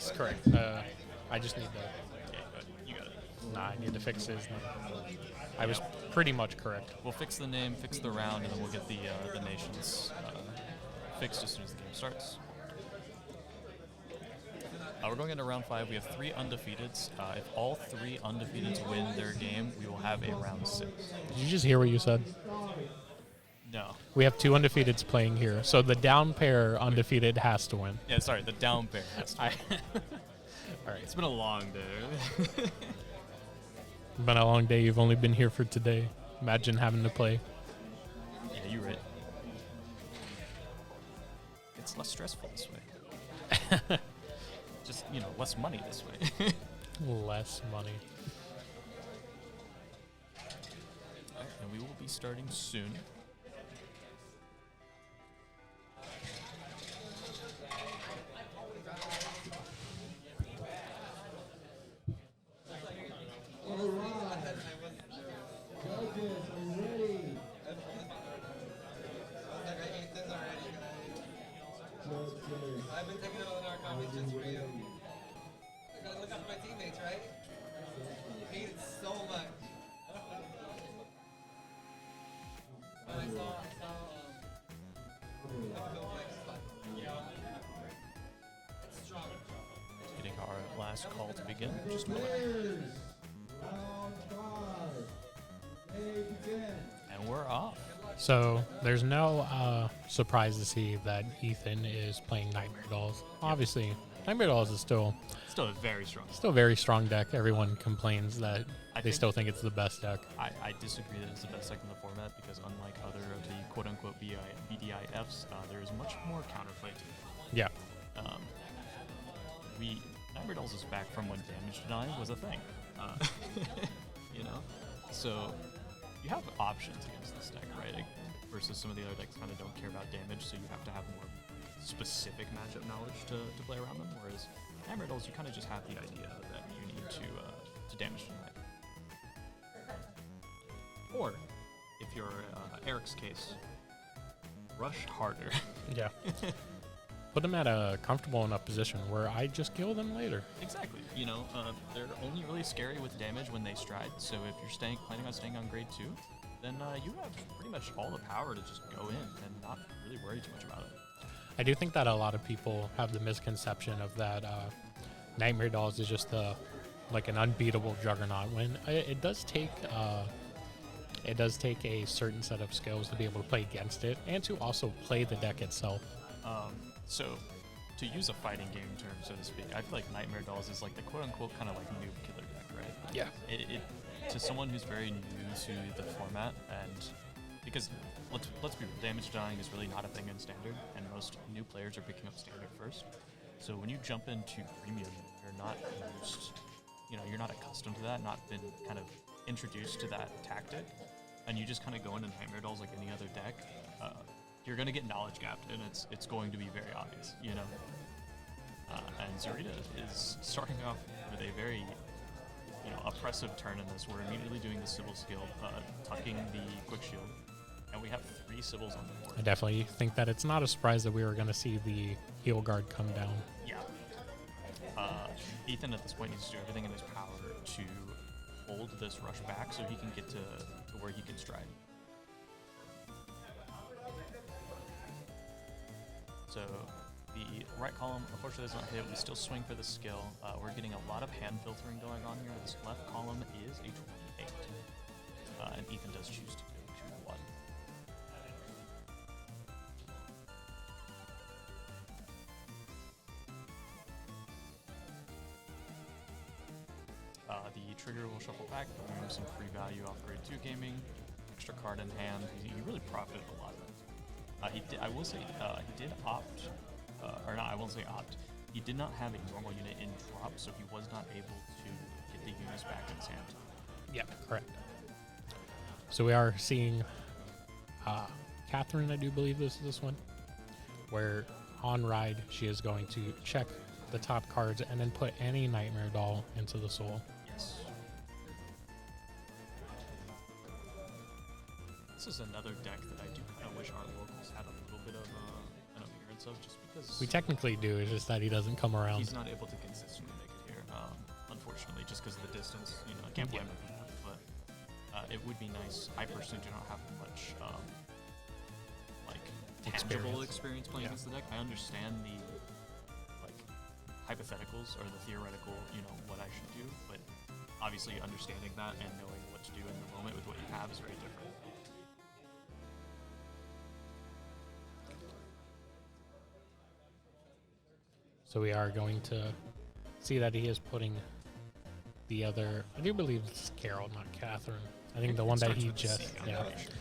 Yes, correct. I just need to. Okay, good. You got it. Nah, I need to fix his name. I was pretty much correct. We'll fix the name, fix the round, and then we'll get the nations fixed as soon as the game starts. We're going into round 5. We have 3 undefeateds. If all 3 undefeateds win their game, we will have a round 6. Did you just hear what you said? No. We have 2 undefeateds playing here, so the down pair undefeated has to win. Yeah, sorry, the down pair has to win. All right. It's been a long day. Been a long day. You've only been here for today. Imagine having to play. Yeah, you're right. It's less stressful this way. Just, less money this way. Less money. All right, and we will be starting soon. I've been taking all the narcotics just for you. I gotta look after my teammates, right? I hate it so much. But I saw it's strong. Getting our last call to begin. Just a moment. And we're off. So there's no surprise to see that Ethan is playing Nightmare Dolls. Obviously, Nightmare Dolls is still Still a very strong. a very strong deck. Everyone complains that I they think- still think it's the best deck. I disagree that it's the best deck in the format because unlike other of the quote-unquote BDIFs, there is much more counterplay to it. Yeah. Nightmare Dolls is back from when damage denying was a thing. So you have options against this deck, right? Versus some of the other decks kind of don't care about damage, so you have to have more specific matchup knowledge to play around them. Whereas Nightmare Dolls, you kind of just have the idea that you need to damage deny. Or, if you're Erick's case, rush harder. Yeah. Put them at a comfortable enough position where I just kill them later. Exactly. They're only really scary with damage when they stride. So if you're planning on staying on grade 2, then you have pretty much all the power to just go in and not really worry too much about it. I do think that a lot of people have the misconception of that Nightmare Dolls is just like an unbeatable juggernaut. When it does take a certain set of skills to be able to play against it and to also play the deck itself. So, to use a fighting game term, so to speak, I feel like Nightmare Dolls is like the quote-unquote kind of like noob killer deck, right? Yeah. It to someone who's very new to the format, and because let's be real, damage denying is really not a thing in Standard, and most new players are picking up Standard first. So when you jump into Premium, you're not used, you're not accustomed to that, not been kind of introduced to that tactic, and you just kind of go into Nightmare Dolls like any other deck. You're going to get knowledge gapped, and it's going to be very obvious, And Zurita is starting off with a very, oppressive turn in this. We're immediately doing the Sybil skill, tucking the Quick Shield, and we have 3 Sybils on the board. I definitely think that it's not a surprise that we were going to see the heal guard come down. Yeah. Ethan at this point needs to do everything in his power to hold this rush back so he can get to where he can stride. So the right column, unfortunately, does not hit. We still swing for the skill. We're getting a lot of hand filtering going on here. This left column is a 28. And Ethan does choose to go to 1. The trigger will shuffle back, remove some free value off grade 2 gaming, extra card in hand. He really profited a lot of it. He did opt, or not, I won't say opt. He did not have a normal unit in drop, so he was not able to get the units back in his hand. Yeah, correct. So we are seeing Catherine, I do believe this one, where on ride she is going to check the top cards and then put any Nightmare Doll into the soul. Yes. This is another deck that I do kind of wish our locals had a little bit of an appearance sense of, just because We technically do. It's just that he doesn't come around. he's not able to consistently make it here, unfortunately, just because of the distance. You know, I can't blame him for that. But it would be nice. I personally do not have much like tangible experience playing against the deck. I understand the like hypotheticals or the theoretical, you know, what I should do, but obviously understanding that and knowing what to do in the moment with what you have is very different. So we are going to see that he is putting the other. I do believe it's Carol, not Catherine. I think the one that Starts he with a C, just, I'm yeah, pretty sure.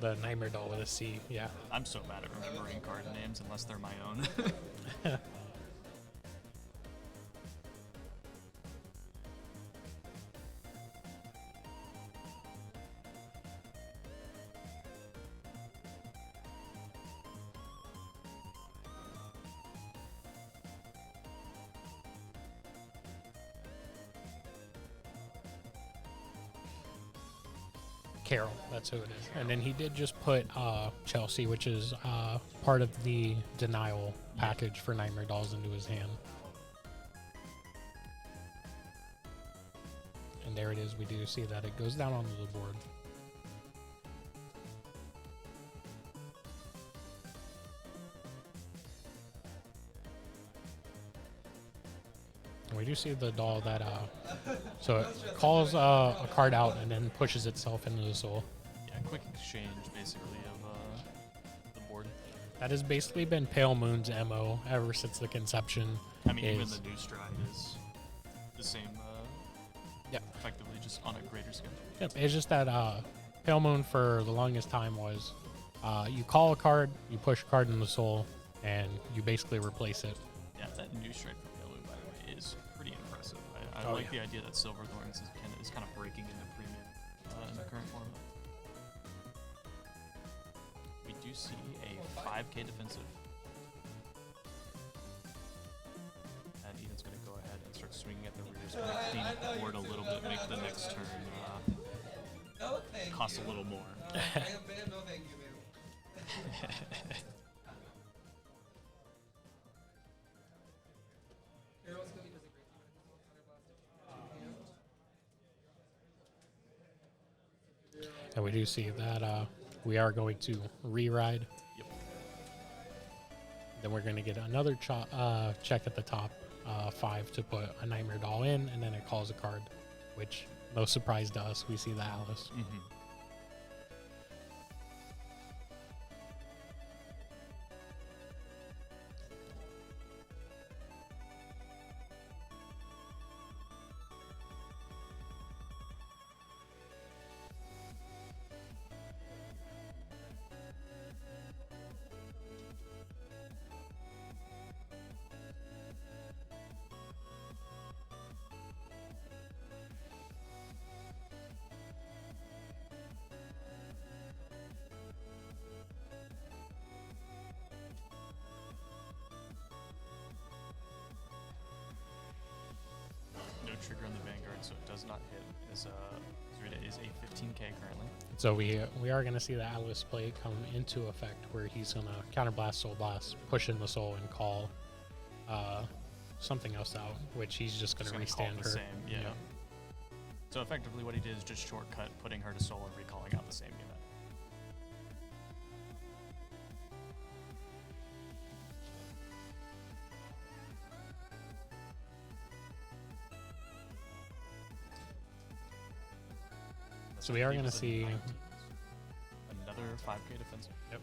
the Nightmare Doll with a C, yeah. I'm so bad at remembering card names unless they're my own. Carol, that's who it is. And then he did just put Chelsea, which is part of the denial package for Nightmare Dolls, into his hand. And there it is. We do see that it goes down onto the board. And we do see the doll that, so it calls a card out and then pushes itself into the soul. Yeah, quick exchange basically of the board. That has basically been Pale Moon's MO ever since the conception. I mean, even is- the new stride is the same. Yep. Effectively, just on a greater scale. Yep, it's just that Pale Moon for the longest time was you call a card, you push a card in the soul, and you basically replace it. Yeah, that new stride for Paladin, by the way, is pretty impressive. I Oh, like yeah. the idea that Silverthorns is kind of breaking into premium in the current format. We do see a 5k defensive. And Eden's going to go ahead and start swinging at the rear. He's going to clean up the board a little bit, make the next turn No, thank cost you. a little more. No, no, thank you, man. Carol's gonna be busy breaking. And we do see that we are going to re-ride. Yep. Then we're going to get another check at the top, 5 to put a Nightmare Doll in, and then it calls a card, which, no surprise to us, we see the Alice. Mm-hmm. No trigger on the Vanguard, so it does not hit. As Zurita is a 15k currently. So we are going to see the Alice play come into effect, where he's going to counterblast, Soul Blast, push in the soul, and call something else out, which he's just going to Just gonna restand call her. the same, yeah. So effectively, what he did is just shortcut putting her to soul and recalling out the same unit. So we are He going to was a see 19. Another 5k defensive. Yep.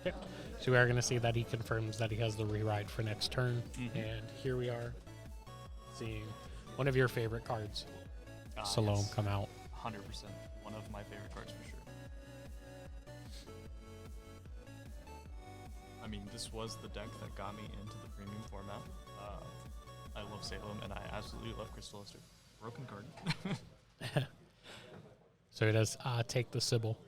Okay. So we are going to see that he confirms that he has the reride for next turn. Mhm. And here we are seeing one of your favorite cards, Ah, Salome, yes. come out. 100%. One of my favorite cards for sure. I mean, this was the deck that got me into the premium format. I love Salem, and I absolutely love Crystal Luster. Broken card. So he does take the Sybil.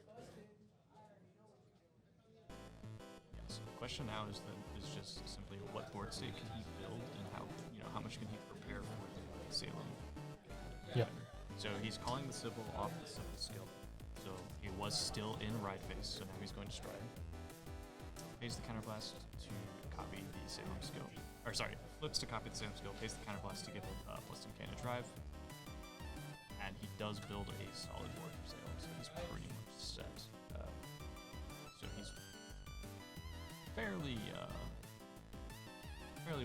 question now is just simply what board state can he build and how much can he prepare for Salem. Yep. So he's calling the Sybil off the Sybil skill. So he was still in ride phase, so now he's going to stride. Pays the counterblast to copy the Salem skill. Or sorry, flips to copy the Salem skill, pays the counterblast to give it +10 to drive. And he does build a solid board for Salem, so he's pretty much set. So he's fairly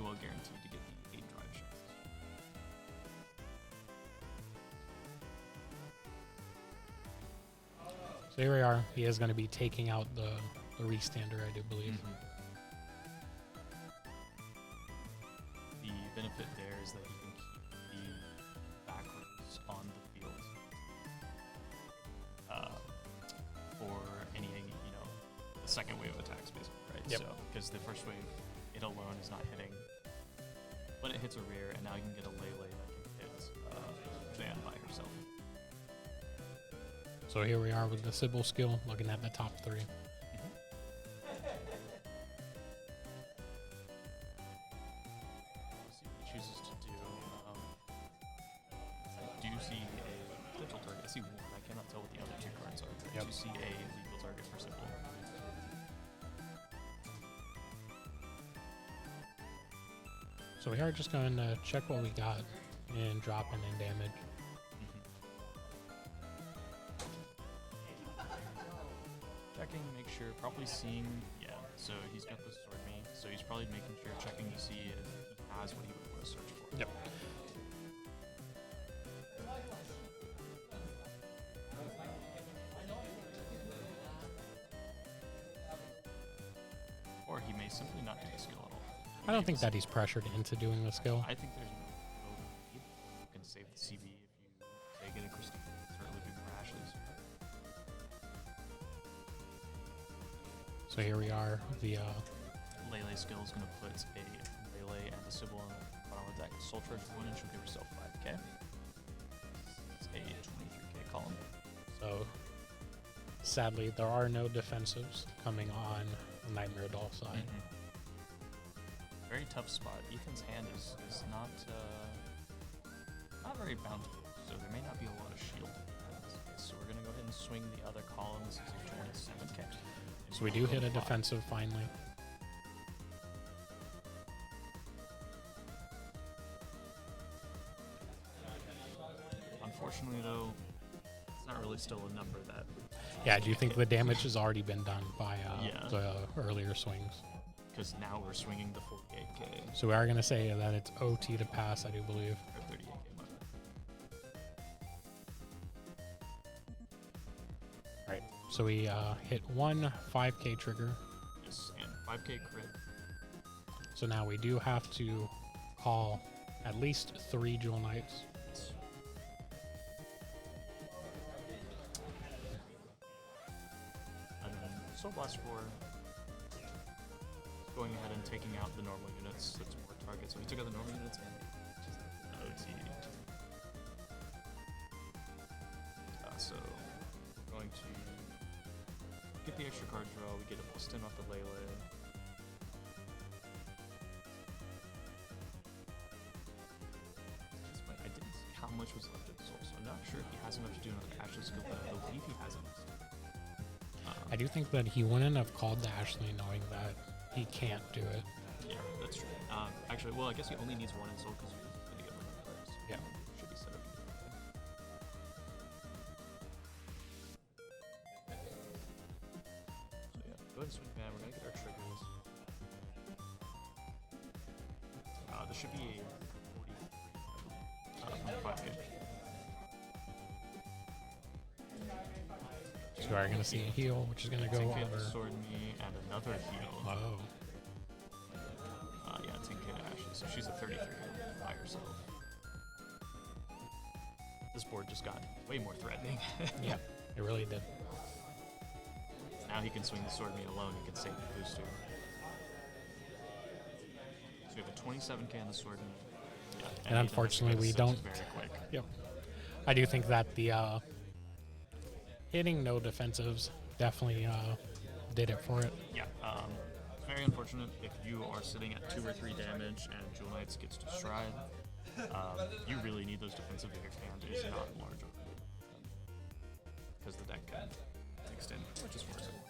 well guaranteed to get the 8 drive shots. So here we are. He is going to be taking out the restander, I do believe. The benefit there is that he can keep the back rows on the field for any, the second wave of attacks, basically, right? Yep. So, because the first wave, it alone is not hitting, but it hits a rear, and now you can get a Lele that can hit Van by herself. So here we are with the Sybil skill, looking at the top 3. See what he chooses to do. I do see a potential target. I see one. I cannot tell what the other 2 cards are. I do see a legal target for Sybil. So we are just going to check what we got and drop in damage. Checking, make sure, probably seeing, so he's got the sword me, so he's probably making sure, checking to see if he has what he would want to search for. Yep. Or he may simply not do the skill at all. I don't think that he's pressured into doing the skill. I think there's no need. You can save the CB if you take it, Christine. Certainly be for Ashley's. So here we are. The Lele skill is going to put a Lele and a Sybil on the bottom of the deck. Soul Charge 1 and she'll give herself 5k. It's a 23k column. So sadly, there are no defensives coming on the Nightmare Doll side. Very tough spot. Ethan's hand is not very bountiful, so there may not be a lot of shield. So we're going to go ahead and swing the other column. This is a 27k. So we do hit a defensive finally. Unfortunately, though, it's not really still a number that. Yeah, do you think the damage has already been done by Yeah. the earlier swings? Because now we're swinging the 48k So we are going to say that it's OT to pass, I do believe. or 38k. Right. So we hit one 5k trigger. Yes, and 5k crit. So now we do have to call at least 3 Jewel Knights. Yes. And then Soul Blast 4. Going ahead and taking out the normal units, that's more targets. So he took out the normal units and OT. So we're going to get the extra card draw. We get a +10 off the Lele. I didn't see how much was left of the soul, so I'm not sure if he has enough to do another Ashley skill, but I believe he has enough. I do think that he wouldn't have called the Ashley knowing that he can't do it. Yeah, that's true. Actually, well, I guess he only needs 1 insult because he's going to get 1 cards. Yeah. Should be set up. So yeah, go ahead and swing back. We're going to get our triggers. There should be a 5k. So we're going to see a heal, which is going to go 10k over. to Sword Me and another heal. Oh. Yeah, 10k to Ashley. So she's a 33 by herself. This board just got way more threatening. Yeah, it really did. Now he can swing the Sword Me alone. He can save the booster. So we have a 27k on the Sword Me. Yeah, And unfortunately, we don't. Very quick. Yep. I do think that the hitting no defensives definitely did it for it. Yeah, very very unfortunate if you are sitting at 2 or 3 damage and Jewel Knights gets to Stride. You really need those defensive if your hand is not large, because the deck can extend, which is worth it.